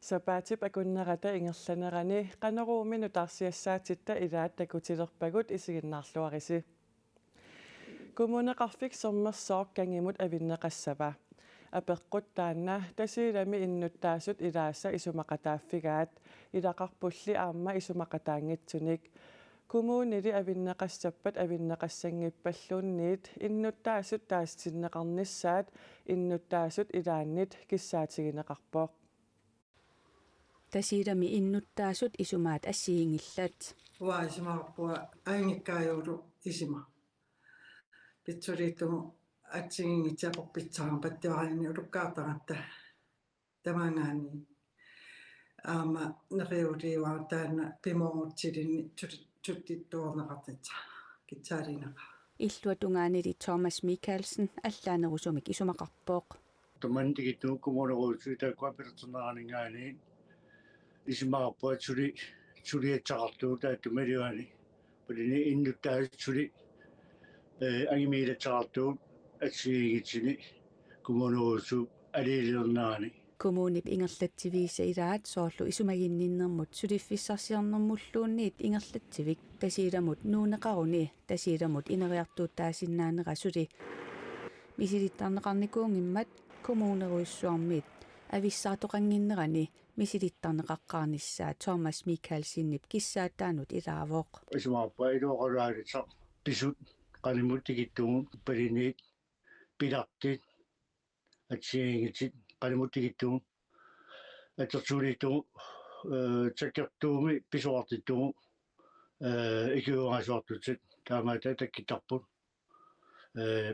Sapatip akunnerata ingerlanerani qanoruuminu tarsiassaatitta ilaat takutilerpagut isiginnaarluarisi. Kommuneqarfik sommersoor kangimut avinneqassava. Apeqqut taanna tasiilami innuttaasut ilaassa isumaqataaffigaat ilaqarpulli aamma isumaqataangitsunik. Kommunili avinneqassappat avinneqassangippalluunniit innuttaasut taassinneqarnissaat innuttaasut ilaannit kissaatigineqarpoq. Tasiilami innuttaasut isumaat assiingillat. Isumaqarpua aingikkaajulu isima. Pitsuriitumu atsiingitsaqorpitsaram pattiaraani ulukkaartaratta tamangaani aama neqiuliiwaa taanna pimoorutsilini tuttittuorneqartitsa kitsaalinaqa. Illuatungaanili Thomas Michelsen allaanerusumik isumaqarpooq. Tumantikittu kumuuneruutsuita kuapirtsunaaningaani isumaqarpua suliatsaqartuu taattumaliuani pulini innuttaasut angimiilatsaqartuu atsiigitsini kumuuneruutsu aliililernaani. Kommunip ingerlatsiviisa ilaat soorlu isumaginninnermut suliffissarsiarnermulluunniit ingerlatsivik tasiilamut nuuneqaruni tasiilamut ineriartuuttaasinnaanera suli misilittarneqarnikuungimmat kommuneruissuarmiit avissartoqanginnerani misilittarneqaqqaarnissaa Thomas Michelsinnip kissaattaanut ilaavoq. Isumaqarpua iluoqaluaalitaq pisut qalimut tikittugu paliniit pilartit atsiigitsit qalimut tikittugu atersuuliittugu takkertuumi pisuartittugu ikiuangasuartutsit taamaata takkittarput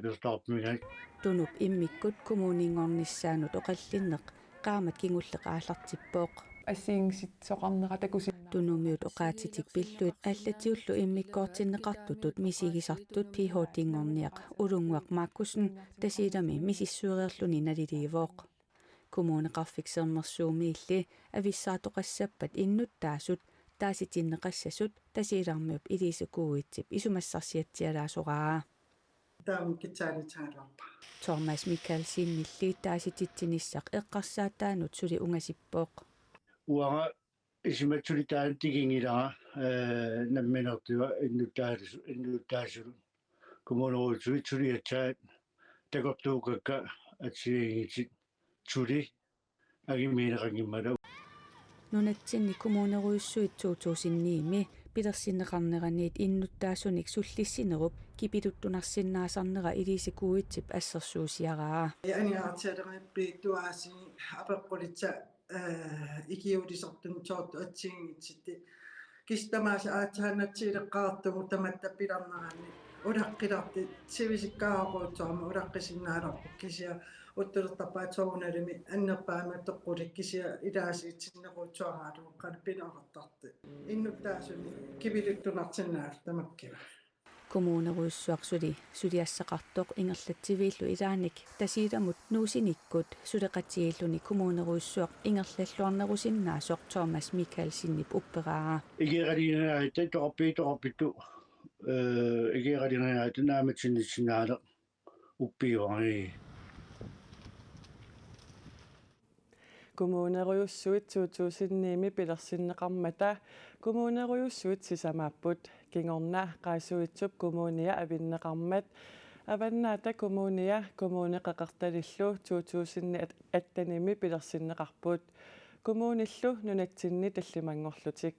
pirtaarpumigaak Tunup immikkut kommuningornissaanut oqallinneq qaamat kingulleqaallartippooq. Assiingsit takusinna. Tunumiut oqaatitik pilluit allatiullu immikkoortinneqartutut misigisartut PhD-ngorniaq ulunguaq maakkussen tasiilami misissuureerluni naliliivooq. Kommuneqarfiksermersuumiilli avissaatoqassappat innuttaasut taasitinneqassasut tasiilarmiup ilisukuuitsip isumassarsiatsialaasoraa. Taam kitsaalitsaararpa. Thomas Michelsinnilli taasititsinissaq eqqarsaattaanut suli ungasippoq. uanga isimatsuritaan tikingilaga namminertua innuttaasulu kumuuneruutsuit suliatsaat takortuukakka atsiigitsit suli agimiileqangimmala. Nunatsinni kommuneruissuit tuutuusinniimi pilersinneqarneraniit innuttaasunik sullissinerup kipiluttunarsinnaasarnera ilisikuuitsip assersuusiaraa. Aniaartialerippi apeqqulitsa ikiulisortun soortu atsiingitsitti kistamaasa aatsaannatsiileqqaartumu tamatta pilarnerani ulaqqilarti sivisikkaaqootsoorma ulaqqisinnaalarpu kisia uttulertapaat soorunalimi annerpaami toqqulik kisia ilaasiitsinnequutsuaraalu qalpinoqartarti innuttaasuni kipiluttunarsinnaal tamakkiva. Kommuneruissuarsuli suliassaqartoq ingerlatsiviillu ilaanik tasiilamut nuusinikkut suleqatiilluni kommuneruissuaq ingerlalluarnerusinnaasoq Thomas Michelsinnip upperaa. Ikiqalinaaita toqorpittu ikiqalinaaita naamatsinnissinnaale uppiuari. Kommuneruissuit tuutuusinniimi pilersinneqarmata kommuneruissuit sisamapput kingorna qaasuitsup kommunia avinneqarmat avannaata kommunia kommuneqeqertalillu tuutuusinni attanimi pilersinneqarput kommunillu nunatsinni tallimangorlutik.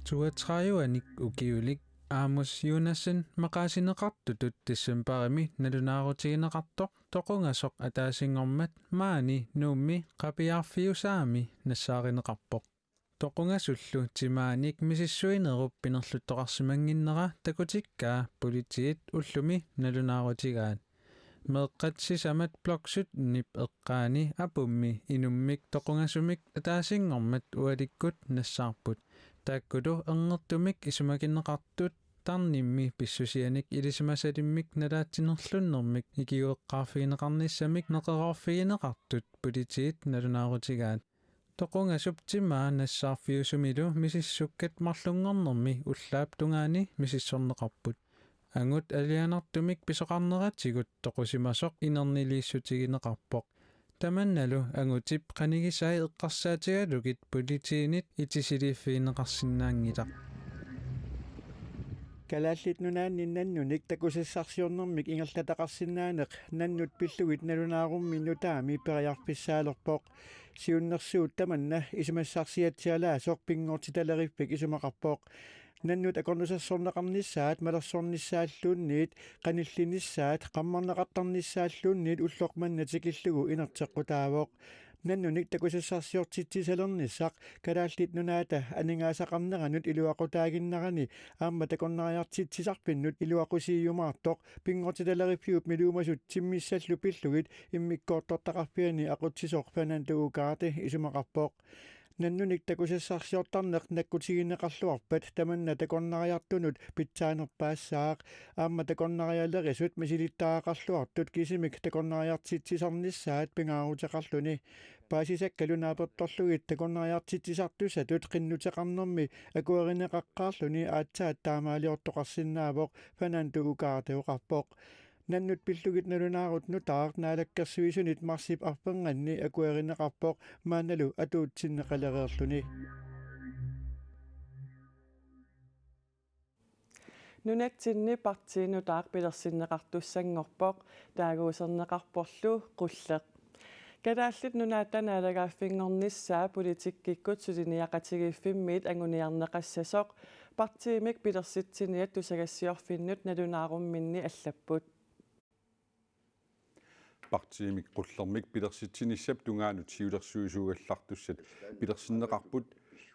Tuatraajuanik ukiulik Amos Jonassen maqaasineqartutut tissamparimi nalunaaruutigineqartoq toqungasoq ataasingormat maani nuummi qapiarfiusaami nassaarineqarpoq toqungasullu timaanik misissuinerup pinerluttoqarsimanginnera takutikkaa politiit ullumi nalunaaruutigaat meeqqatsisamat bloksut nip eqqaani apummi inummik toqungasumik ataasingormat ualikkut nassaarput taakkulu engertumik isumakinneqartut tarnimmi pissusianik ilisimasalimmik nalaatinerlunnermik ikiueqqaarfigineqarnissamik neqerorfigineqartut politiit nalunaaruutigaat Toqungasuptimaa nassarfiusumilu misissukkat marlunngornermi ullaap tungaani misissorneqarput. Angut alianartumik pisoqarneratigut toqusimasoq inernilissutigneqarpoq. Tamannalu angutip qanigisai eqqarsaatigalugit politiinit itisiliiffiineqarsinnaangilaq. Kalaallit nunaanni nannunik takusissarsiornermik ingerlataqarsinnaaneq nannut pillugit nalunaarummi nutaami periarpissaalerpoq siunnersuut tamanna isumassarsiatsialaasoq pinngortitalerippak isumaqarpoq nannut akornusassorneqarnissaat malersornissaalluunniit qanillinissaat qammarneqartarnissaalluunniit ulloqmannatikillugu inerteqqutaavoq nannunik takusissarsiortitsisalernissaq kalaallit nunaata aningaasaqarneranut iluaqutaaginnarani aamma takornariartitsisarpinnut iluaqusiiyumaartoq pinngortitalerippiup miluumasut timmissallu pillugit immikkoortortaqarpiani aqutsisoq fanantuukaarti isumaqarpoq nannunik takusassarsiortarneq nakkutigineqarluarpat tamanna takornariartunut pitsaanerpaassaaq aamma takornarialerisut misilittaaqarluartut kisimik takornariartitsisarnissaat pingaarutaqarluni paasisakkalu naapertorlugit takornariartitsisartussatut qinnuteqarnermi akuerineqaqqaarluni aatsaat taamaaliortoqarsinnaavoq fanantuukaarteuqarpoq nannut pillugit nalunaarut nutaart naalakkersuisunit marsip arpenganni akuerineqarpoq maanalu atuutsinneqalereerluni Nunatsinni partiinutaaq pilersinneqartussangorpoq taaguuserneqarporlu qulleq. Kadaallit nunaata naalagaaffiнгорнissaa politikkikut suliniaqatigiiffimmiit anguniarneqassasoq partiimik pilersitsiniat tusagassiorfinnut nalunаарumminni allapпут. Partiimik qullermik pilersitsinissap tungaanut siulersuisuugallartussat pilersinneqarput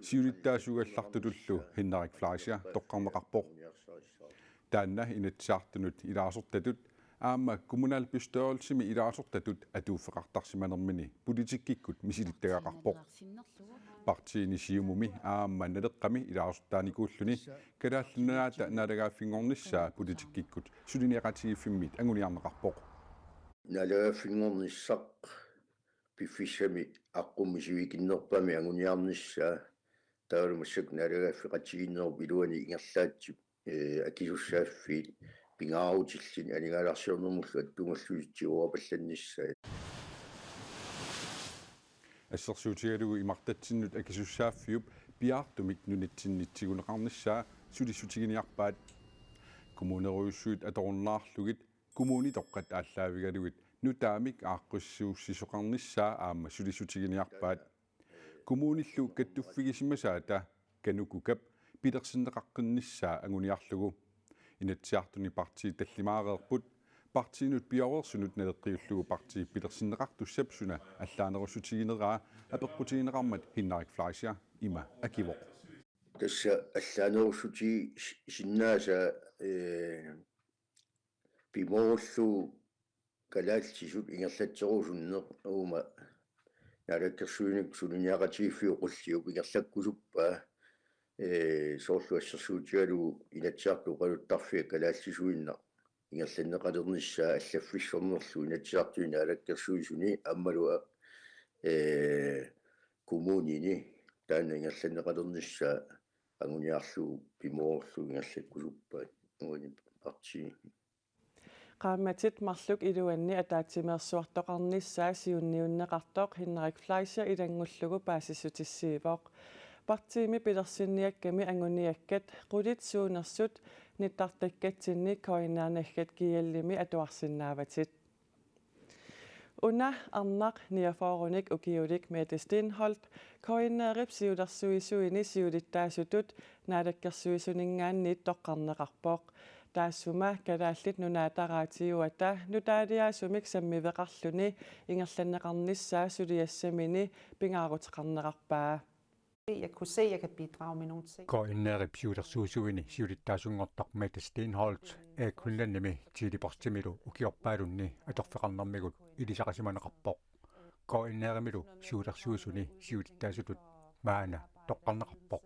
siulittaasuugallartutullu Henrik Fleischer toqqarneqarpoq taanna inatsaartunut ilaasortatut aamma kommunalbestørelsimi ilaasortatut atuuffeqartarsimanermini politikkikkut misilittagaqarpoq partiini siumumi aamma naleqqami ilaasortaanikuulluni kalaallunaata naalagaaffiнгорнissaa politikkikkut suliniaqatigiffimmiit anguniarneqarpoq nalagaaffiнгорнissaq piffissami aqqumisuikinnerpami anguniarnissaa taalumassuk nalagaaffiqatiginnerp iluani ingerlaatsup akisussaaффиит пингаарутиллин анигаларсиорнэрмуллу аттунгаллуитсиуапалланнissaat ассерсуутигалугу имартатсиннут акисуссааффиуп пиаартумик нунатсиннитсигунеқарнissaa сулиссутигиниарпаат коммунеруйуссуит аторуннаарлугит коммуни тоққат ааллаавигалугит нутаамик ааққуссууссисоқарнissaa аама сулиссутигиниарпаат коммуниллу каттуффигисимасаата канукукап пилерсиннеқаққиннissaa агуниарлугу инатсиартуни партии таллимаареерпут партиинут пиорерсунут налеққиуллугу партии пилерсиннеқартуссапсуна аллаанерусутигинераа апеққутигинеқармат Henrik Fleischer има акивоқ тасса аллаанерусути синнааса пимооллу калаалсисут ингерлатсерусуннеқ уума налаккерсуиник сулиниақатигиффиу қуллиуп ингерлаккусуппаа соорлуассерсуутигалугу инатсиарту қалуттарфиа калаалсисуинна ингерланнеқалернissaa аллаффиссорнерлу инатсиартуина алаккерсуисуни аммалуа коммунини таана ингерланнеқалернissaa ангуниарлу пимоорлу ингерлаккусуппаат уани парти qaammatit marluk iluanni ataatimeersuartoqarnissaa siunniunneqartoq Henrik Fleischer ilangullugu paasissutissiivoq partiimi pilersinniakkami anguniakkat qulitsuunersut nittartakkatinni koinaanaggat kiallimi atuarsinnaavatit una arnaq niaforunik ukiulik Mette Stenholt koinaarip siulersuisuini siulittaasutut naalakkersuisuningaanniit toqqarneqarpoq taassuma kalaallit nunaataraatiuata nutaaliaasumik sammiveqarluni ingerlanneqarnissaa suliassamini pingaaruteqarneqarpaa. Jeg kunne se, at jeg kan bidrage med nogle ting. Koinnaarip siulersuisuini siulittaasungortaq Mette Stenholt aakullannami tiiliportimilu ukiorpaalunni atorfeqarnermigut ilisaqasimaneqarpoq koinnaarimilu siulersuisuni siulittaasutut maana toqqarneqarpoq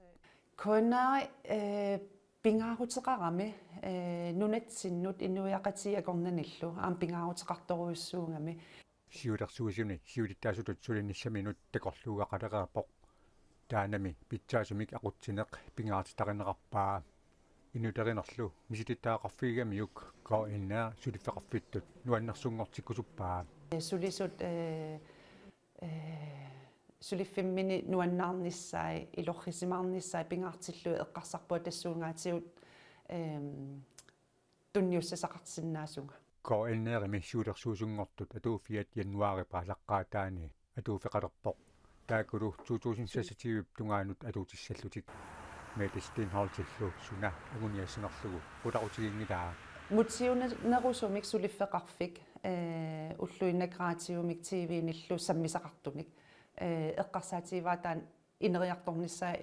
Koinnaari pingaaruteqarami nunatsinut inuiaqatiagornanillu aam pingaaruteqartoruissuungami siulersuusuni siulittaasutut sulinnissaminut takorluugaqalereerpoq taanami pitsaasumik aqutsineq pingaartitarineqarpaa inutarinerlu misitittaaqarfiigamiuk qainaa suliffeqarfittut nuannersunngortikkusuppaa sulisut suliffimini nuannaarnissai ilorrisimaarnissai pingaartillu eqqarsarpua tassuungaatigut tunniussasaqartinnaasuga qainneerimi suulersuusungortut atuuffiat januaripaa laqqaataani atuufeqalerpoq taakulu 2016 tungaanut atuutissallutik medistin holtillu suna aguniassanerlugu ulaqutigiingilaa mutsiunerusumik suliffeqarfik ulluinnagraatiumik tv-nillu sammisaqartunik eqqarsaatiivaataan ineriartornissaa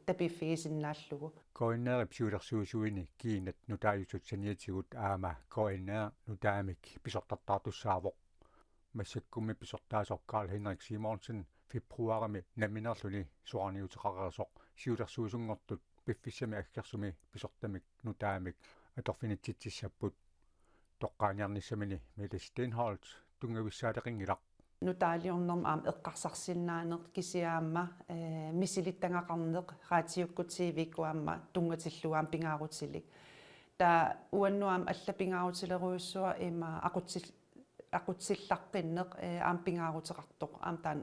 tapiiffigisinnaаллугу qainneerip suulersuusuini kiinat nutaajusut saniatigut aama qainneer nutaamik pisortartaartussaavoq массаккумми писортаасоқ Карл Хенрик Симонсен фебруарами наминерлуни суарниутеқарерсоқ сиулерсуусунгортут пиффиссами аггерсуми писортамик нутаамик аторфинитситсаппут тоққааниарниссамини Мелис Стенхолц тунгависсаалеқингилақ нутаалиорнерм аам эққарсарсиннаанеқ кисиаама мисилиттангақарнеқ раатиукку тивиккуаама тунгатиллуаам пингаарутилик та уаннуаам аллапингаарутилеруйуссуа има aqutsillaqinneq aam pingaarutеqartoq aam taan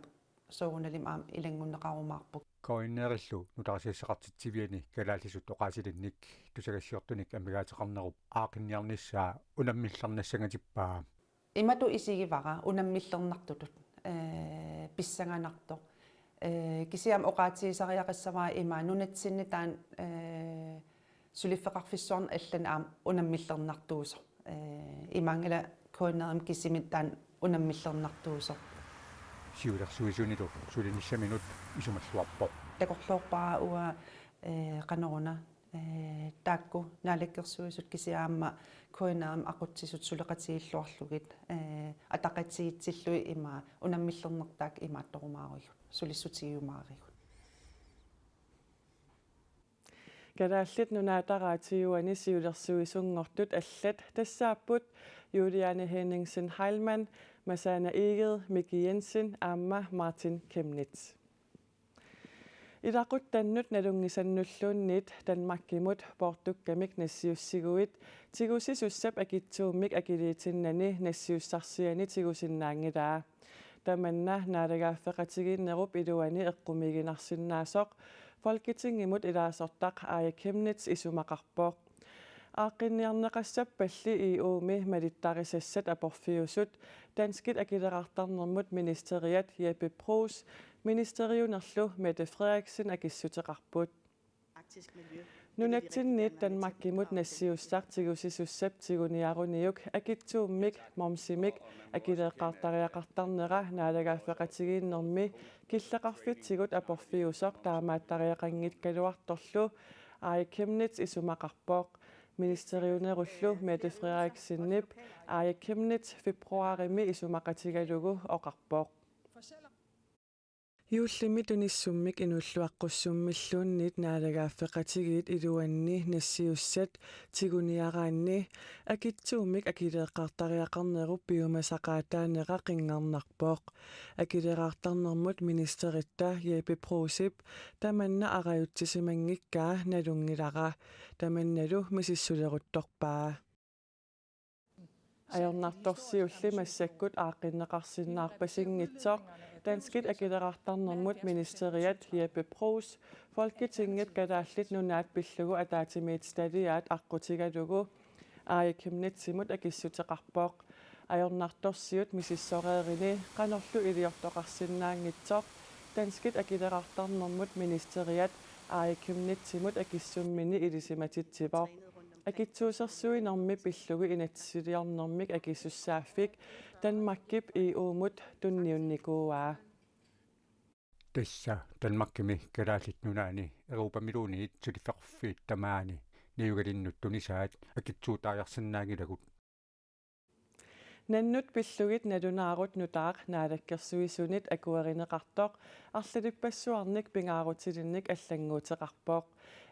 soogunalim aam ilangуннеqarumаарpuk qainneerillu nutarasiassaqartitsiviani kalaallisut oqaasilinnik tusagassiortunik amigaateqarnerup aaqinniarnissaa unammillarnassangatippaa imatu isigivara unammillernertutut pissanganartoq kisiam oqaatiisariaqassavaa ima nunatsinni taan suliffeqarfissuarn allan aam unammillernartuuso imangala koonnerim kisimittaan unammillernartuuso siulersuisunilu sulinissaminut isumalluarpoq takorluorpara ua qanoruna taakku naalakkersuisut kisiaamma koonnerim aqutsisut suleqatiilluarlugit ataqatiitsillui ima unammillernertaak imaattorumaarigut sulissutigiumaarigut Kadaallit nunaataraatiuani siulersuisungortut allat tassaaput Juliane Henningsen Heilmann, Masana Eged, Miki Jensen, Amma Martin Kemnitz. Idaqutannut nalungisannulluunnit Danmarkimut portukkamik nassiussiguit tigusisusap akitsuummik akiliitinnani nassiussarsiani tigusinnaangilaa. Tamanna naalagaaffeqatiginnerup iluani eqqumiginarsinnaasoq Folketingimut ilaasortaq Aaja Kemnitz isumaqarpoq. Aaqinniarneqassapalli i uumi malittarisassat aporfiusut danskit akilerartarnermut ministeriat Jeppe Bruus ministeriunerlu Mette Frederiksen akissuteqarput. Nunatsinniit Danmarkimut nassiussaq tigusisussap tiguniaruniuk akitsuummik momsimik akileeqqaartariaqartarnera naalagaaffeqatigiinnermi killeqarfitsigut aporfiusoq taamaattariaqanngit kaluartorlu Aaja Kemnitz isumaqarpoq ministeriunerullu Mette Frederiksen Aaja Kemnitz februarimi isumaqatigalugu oqarpoq. Juullimit unissummik inulluaqqussummilluunnit naalagaaffeqatigiit iluanni nassiussat tiguniaraanni akitsuummik akileeqqaartariaqarnerup piumasaqaataaneqa qinngernarpoq akileeqaartarnermut ministeritta Jeppe Bruusip tamanna arajuttisimangikkaa nalungilara tamannalu misissuleruttorpaa ajornartorsiulli massakkut aaqinneqarsinnaarpasinnitsoq danskit akilerartarnermut ministeriat Jeppe Bruus Folketinget kadaallit nunaat pillugu ataatimiitstaliaat aqqutigalugu Aaja Kemnitsimut akissuteqarpoq ajornartorsiut misissoreerini qanorlu iliortoqarsinnaangitsoq danskit akilerartarnermut ministeriat Aaja Kemnitsimut akissummini ilisimatittipoq akitsuusersuinermi pillugu inatsiliornermik akissussaaffik Danmarkip i uumut tunniunnikuaa tassa Danmarkimi kalaallit nunaani Europamiluuniit suliffeqarfiit tamaani niugalinnut tunisaat akitsuutaajarsinnaagilagut Nannut pillugit nalunaarut nutaaq naalakkersuisunit akuerineqartoq arlalipassuarnik pingaarutilinnik allanguuteqarpoq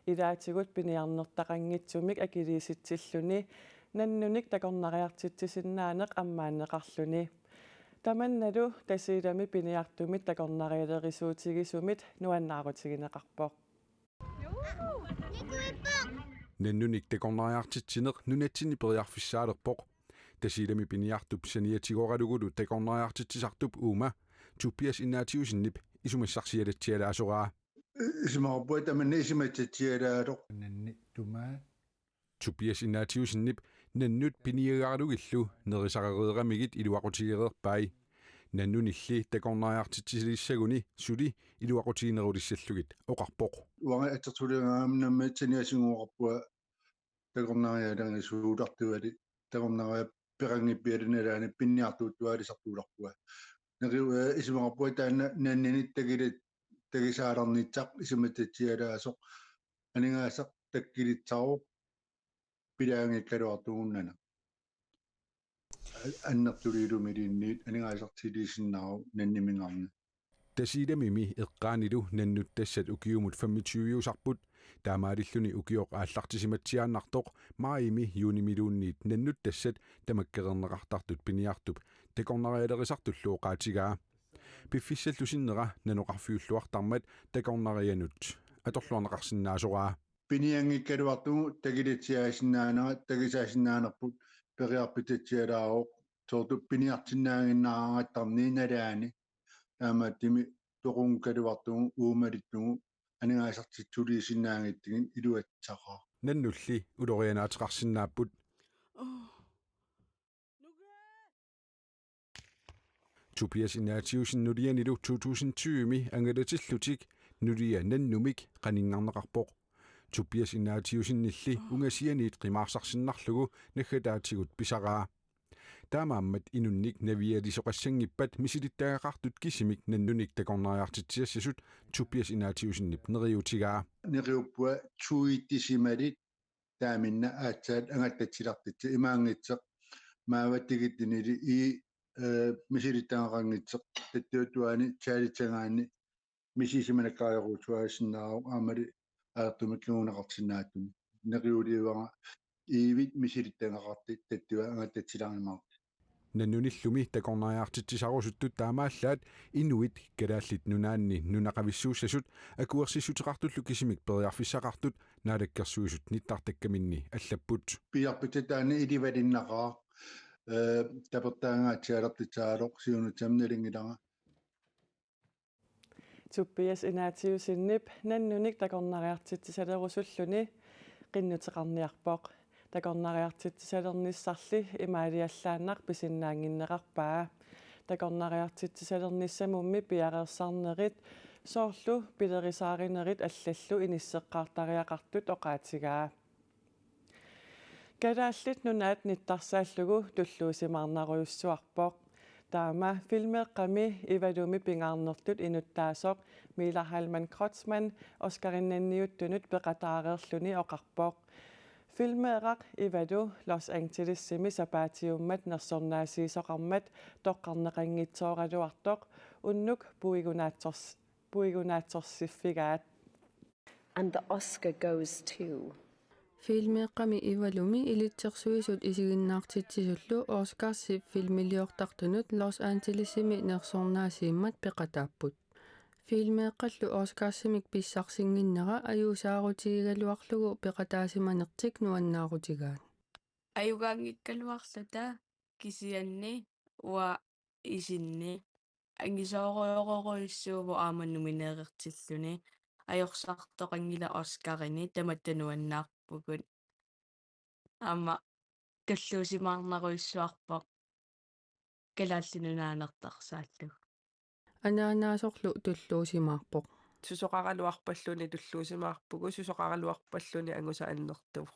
ilaatigut piniarnertaqanngitsumik akiliisitsilluni nannunik takornariartitsinnaaneq ammaanneqarluni Tamannalu tasiilami piniartumit takornarialerisuutigisumit nuannaarutiginaqqarpoq. Nannunik takornariartitsinneq nunatsinni periarfissaalerpoq. Tasiilami piniartup saniatigoralugulu takornariartitsisartup uuma tuppias innaatiusinnip isumassarsialatsialaasoraa. Ismaqarpua tamanna isimatsatsialaasoq nanni tumaa. Tuppias innaatiusinnip nannut piniagaralugillu nerisaqareeramigit iluaqutigereerpai. Nannunilli takornariartitsisaguni suli iluaqutiginerulissallugit oqarpoq. Uanga atsertuligaamnamma saniasinguoqarpua takornarialangissuulartuvali takornaria peqangippialunalaani pinniartuuttualisartuularpua. Neriu ismaqarpua taanna nanninit tagisaalarnitsaq isimatsatsialaasoq aningaasaq takkilitsaruq pilaangikkaluartugunnana. Annertuliilumiliinniit aningaasartiliisinnaru nannimingarna. Tasiilamimi eqqaanilu nannut tassat ukiumut 25-usarput taamaalilluni ukioq aallartisimatsiaannartoq maimi juunimiluunniit nannut tassat tamakkererneqartartut piniartup takornarialerisartulluoqaatigaa piffissallusinnera nanoqarfiulluartarmat takornarianut atorluarneqarsinnaasoraa Piniangikkaluartugu tagilitsiaasinnaanera tagisaasinnaanерпут periarpitatsialaaroq soortu piniartinnaanginnaaraangattarniinalaani таамааттими тоқункалуартугу уумалиттугу анигаасартитсулиисиннаангиттигин илуатсақаа наннулли улорианаатеқарсинааппут Tobias inaatiusinnulianilu 2020 angalatilllutik nulia nannumik qaningarneqarpoq Tobias inaatiusinnilli ungasianiit qimaarsarsиннарлугу наггатаатигут писараа таамааммат инунник навиалисоқассангиппат мисилиттаагақартут кисимик наннуник такорнариартитсиассасут Tobias inaatiusinнип нериутигаа нериуппуа туиттисималит тааминна аатсаат ангаттатсилартитси имаангитсеқ мааваттигиттинили и мисилиттаагақангитсеқ таттуатуани таалитсагаани мисисиманаккааруутуаасиннаару аамали аартумиккуунеқарсинаатуми нериулиуага иивит мисилиттаагақартит таттуа ангаттатсиларимаар наннуниллуми такорнариартитсисарусуттут таамааллаат инуит калааллит нунаанни нунақависсууссасут акуерсиссутеқартуллу кисимик периарфиссақартут наалаккерсуисут ниттартаккаминни аллаппут пиарпитатаани иливалиннақаа тапертаангаатсиалертитсаалоқ сиунутсамналингилага Tobias inaatiusinnip nannunik takornariartitsisalerusulлуни qinnuteqarniarpoq takornariartitsisалерниссарли имаалиаллааннар писиннаангиннеқарпаа takornariartitsisалернissamummi piareersarnerit soorlu pilerisaarinnerit аллаллу иниссеққартариақартут оqaatigaa калааллит нунаат ниттарсааллугу туллуусимаарнаруйуссуарпоқ таама филмеэққами ивалуми пингаарнертут инуттаасоқ Mila Halman Kreutzmann Oscarinanniuttунут пеқатаареерлүни оқарпоқ филмеэрақ ивалу Los Angeles-сими сапаатиуммат нерсорнаасиисоқармат тоққарнеқангитсооралуартоқ уннук пуигунаатсорсиффигаат And the Oscar goes to Filmeqqami ivalumi ilitsersuisut isiginnaartitsisullu Oscarsi filmiliortartunut Los Angeles-simi nersornaasiimmat peqataapput. Filmeqqallu Oscarsimik pissarsinginnera ajuusaarutigigaluarlugu peqataasimanertik nuannaarutigaat. Ajugaangikkaluarlata kisianni wa isinni angisoororororussuuvu aamannumineerertilluni ajorsaartoqangila Oscarini tamattanuannaarpukut ama kalluusimaarnaruissuarpoq kalaallinunaanertarsaallu Anaanaasorlu tulluusimaarpoq susoqaraluarpalluni tulluusimaarpugu susoqaraluarpalluni angusa annertuq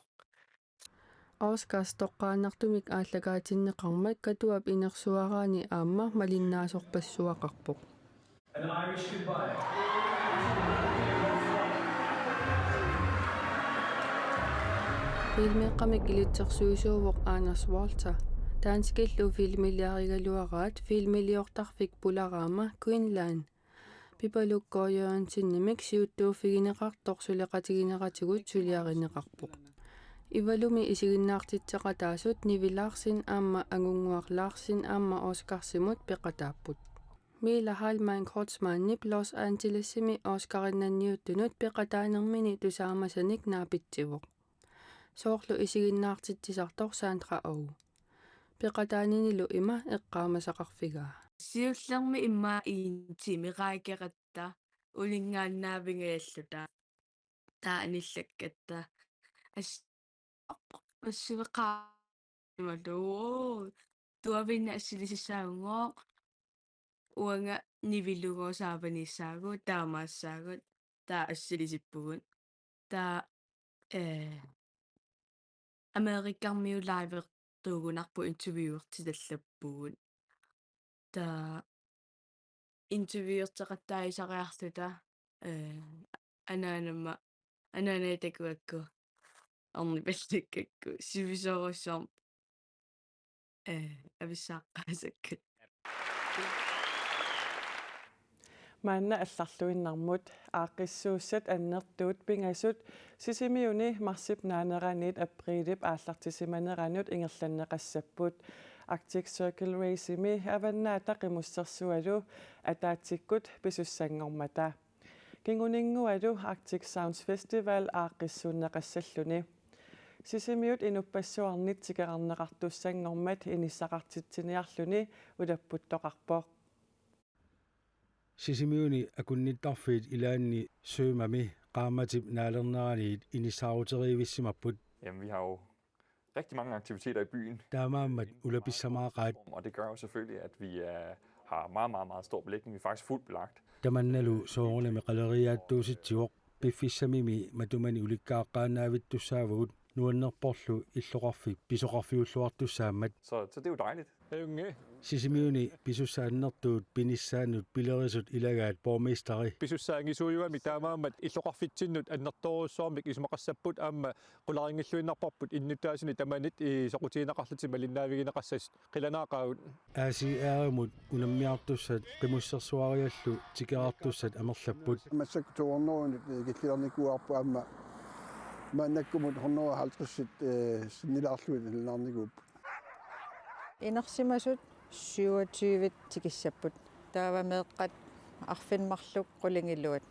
Oscars toqqaanartumik ааллагаатиннеқармат катуап инерсуараани аама малиннааsorpassuaqarpoq An Irish goodbye. Filmeqqamik ilitsersuisuuvoq Anders Walter таанскиллу филмилиаригалуараат филмилиортарфик пулараама Queenland пипалуккориорнсиннимик сиуттууффигинеқартор сулеқатигинеқатигут сулиаринеқарпоқ Ivalumi isiginnaartitseqataasut nivilaarsin aamma angunguarlaarsin aamma Oscarsimut peqataapput. Mila Halman Kortsmaannip Los Angelesimi Oscarinnanniuttunut peqataanermini tusaamasanik naapitsivuq. Soorlu isiginnaartitsisartor Sandra Oh. Peqataaninilu ima eqqaamasaqarfigaa. Siullermi imma iintimi qaikeqatta ulingaannaavingajalluta taa anillakkatta assiveqaamaluu tuavinna assilisissaagungoq uanga nivilugoo saavanissaagu taamaassaagut taa assilisippugut taa Amerikkarmiu laivertuugunarpu interviewertitallappugut taa interviewerteqattaisariarluta anaanatakuakku ornipallikkakku sivisoorussorm avissaaqqaasakkat Maanna алларлуиннармут ааққиссууссат аннертуут пинgasut сисимиуни марсип наанераниит априлип ааллартисиманеранут ингерланнеқассаппут Arctic Circle Race-ими аваннаата қимуссерсуалу атаатсиккут писуссангормата кингунингуалу Arctic Sounds Festival ааққиссууннеқассаллуни сисимиут инуппассуарнит тикеқарнеқартуссангормат иниссақартитсиниарлуни улаппуттоқарпоқ Sisimiuni akunnitarfiit ilaanni sømami qaamatip naalerneraniit inisaaruteriivissimapput. Jamen, vi har jo rigtig mange aktiviteter i byen. Taamaammat ulapissamaqaat. Og det gør jo selvfølgelig, at vi har meget stor belægning. Vi er faktisk fuldt belagt. Tamannalu soorunami qaleriaattuusitsiuq piffissamimi matumani ulikkaaqqaannaavittussaavugut nuannerporlu illoqarfik pisoqarfiulluartussaammat. Så det er jo dejligt. Sisimiuni pisussaannertuut pinissaannut pilerisut ilagaat borgmesteri. Pisussaangisuujuami taamaammat illoqarfitsinnut annertoruussoormik isumaqassapput aamma qularingalluinarparput innutaasini tamanit soqutiinaqarlutima linnaavigineqassas qilanaaqaagut. Aasiaarimut unammiartussat qimussersuariallu tikeartussat amerlapput. Massaktuornerunut gilliarnikuarpu aamma maannakkumut 150 sinnilaarluit ilnaarniguup. Inersimasut 27 tikissapput taavameeqqat arfinmarluk qulingilluat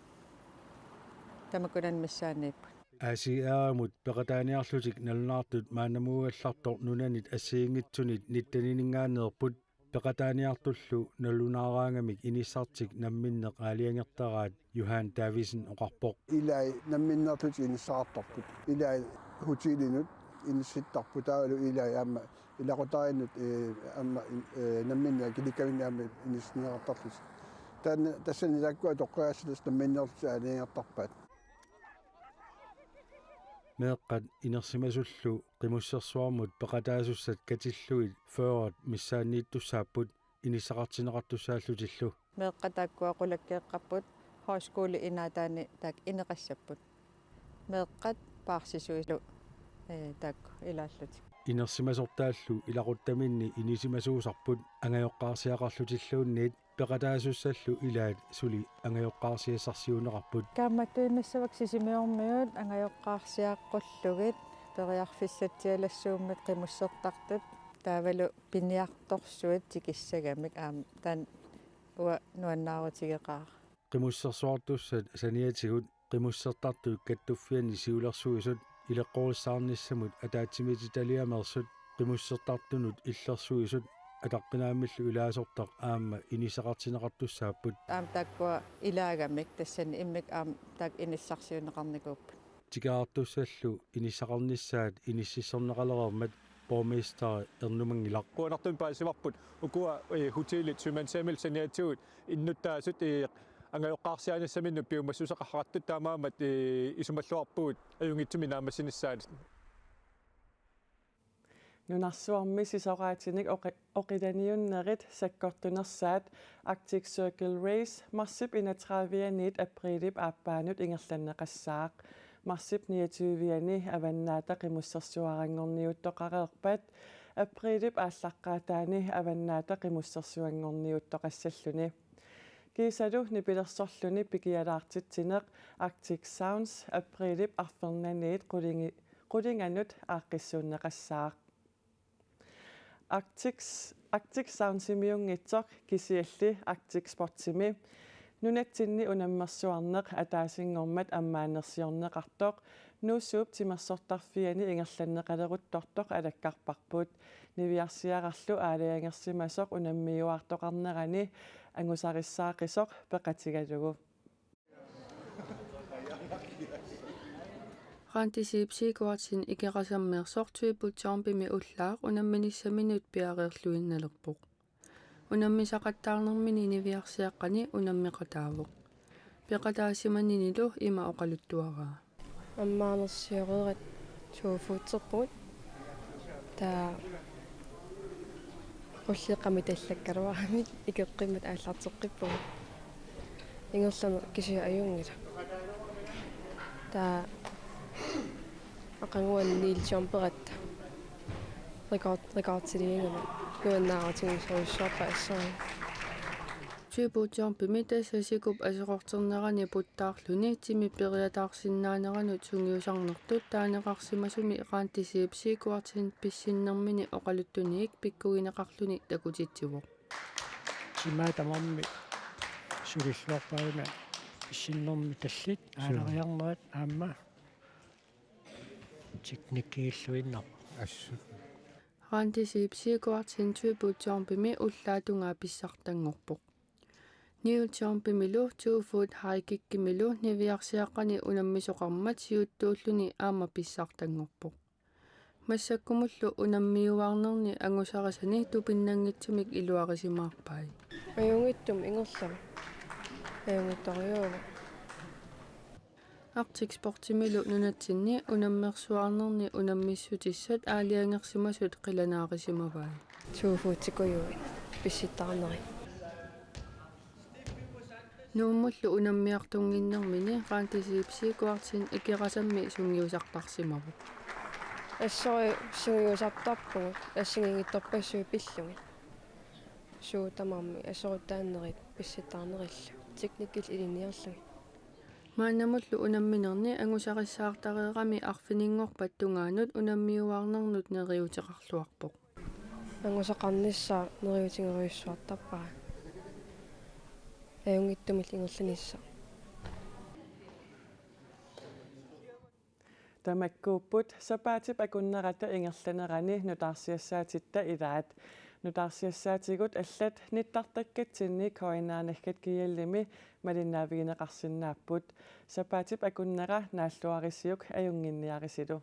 tamakunan missaaniipput Aasiaarimut peqataaniarlutik nalunaartut maannamuugallartor nunanit assiingitsunit nittanininngaaneerput peqataaniartullu nalunaaraangamik inissartik namminneq aaliangertaraat Johan Davisen oqarpoq ilai namminnertut inissaartorput ilai hutilinut inissittarpu taalu ilai aamma ilaqutarinnut aamma namminna kilikkavinnaamma inisneertarlus tassani takkua toqqaassilus namminnerlut aaliangertarpaat meeqqat inersimasullu qimussersuarmut peqataasussat katilluit 40 missaanniittussaapput inissaqartineqartussaallutillu meeqqatakkua qulakkeeqqapput high inaataani taak ineqassapput meeqqat paarsisuilu taakku ilaallutik inersimasortaallu ilaquttaminni inisimasuusarput angajoqqaarsiaqarlutilluunniit peqataasuussallu ilaat suli angajoqqaarsiassarsiuneqarput kaammattuinnassavak sisimiormiut angajoqqaarsiaqqullugit periarfissatsialassuummit qimussertartut taavalu piniartorsuit tikissagamik taan ua nuannaarutigeqaa qimussersuartussat saniatigut qimussertartuik kattuffiani siulersuisut ileqqorissaarnissamut ataatsimititaliamersut qimussertartunut illersuisut ataqqinaamillu ilaasortaq aamma inisaqartineqartussaapput takkua ilaagamik tassani immik taak inissarsiuneqarnikuup tikaartussallu inissaqarnissaat inississorneqalerermat borgmesteri ernumangilaq quanartun paasimarput ukua hotellit sumansamil saniatuut innuttaasut angajoqqaarsianissaminnu piumassuseqarrattut taamaammat isumalluarpuut ajungitsumi naamassinissaat Nunarsuarmi sisoraatinik oqilaniunnerit sakkortunersaat Arctic Circle Race marsip 31 aprilip aappaanut ingerlanneqassaaq marsip 29 avannaata qimussersuarangorniuttoqareerpat aprilip aallaqqaataani avannaata qimussersuangorniuttoqassalluni kiisalu nipilersorluni pikialaartitsineq Arctic Sounds aprilip arfernaniit qullinganut aaqqissuunneqassaaq Arctic Sound-simiungitsoq kisialli Arctic Sportsimi nunatsinni unammersuarneq ataasingormat ammaanersiorneqartoq nuussuup timersortarfiani ingerlanneqaleruttortoq alakkarparput niviarsiaqarlu aaliangersimasoq unammiuartoqarnerani angusarissaaqisoq peqatigalugu Qantisiipsiikuartin ikeqasammiarsortuiputsaarpimi ullaaq unamminissaminut piareerluinnalerpoq unammisaqattaarnermini niviarsiaqqani unammiqataavuq piqataassimaninilu ima oqaluttuaraa аммаанерсиореерат сууфуутсерпугут таа уллиққами таллаккалуарамит икеққиммат ааллартеққиппугут ингерлану кисиа аюнгила таа ақангуан нилчамператта рекордсилингана нуаннааратингисориссуарпа ассаа Tuiputsaarpimi tassasikup asoqorternerani puttaarluni timi periataarsinnaaneraanut sungiusarnertut taaneqarsimasumi qaantisiipsiikuartin pissinnermini oqaluttuniik pikkugineqarluni takutitsivuq симаатамарми сулиллуарпаана иссиннэрми таллит аалариарнерат аама техникииллуиннар ассу qaantisiipsiikuartin tuiputsaarpimi ullaatунгаа pissartangorpoq Niulchaarpimilu tuufuut haikikkimilu niviarsiaqqani unammisoqarmat siuttuulluni aama pissartangorpoq массаккумуллу унаммиуаарнерни ангусарисани тупиннангитсумик илуарисимаарпай аюнгиттум ингерлам аюнгитториуга Arctic Sportsimilu nunatsinni unammersuarnerni unammissutisat aaliangерсимасут qilanaarisimavai тууфуутикуйуи писситтаарнери Nuumullu unammiartunginnermini qaantisiipsiikuartin ikirasамми sungiusartarsimavu ассори сунгиусартарпугут ассигингитторпассуи пиллуги суутамарми ассоруттааннерит писситтаарнерилла техникил илиниарлуги маанамуллу унамминерни ангусариссаартареерами арфинингорпат тунгаанут унаммиуаарнернут нериутеқарлуарпоқ ангусақарниссаа нериутингеруйссуартарпаа аюнгиттумил ингерланисса Tamakkuupput sapaatip akunnerata ingerlanerani nutaarsiassaatitta ilaat nutaarsiassaatigut allat nittartakkatsinni koinaanaggat kiyallimi malinaavigineqarsinnaapput sapaatip akunnera naalluarisiuk ajunginniarisilu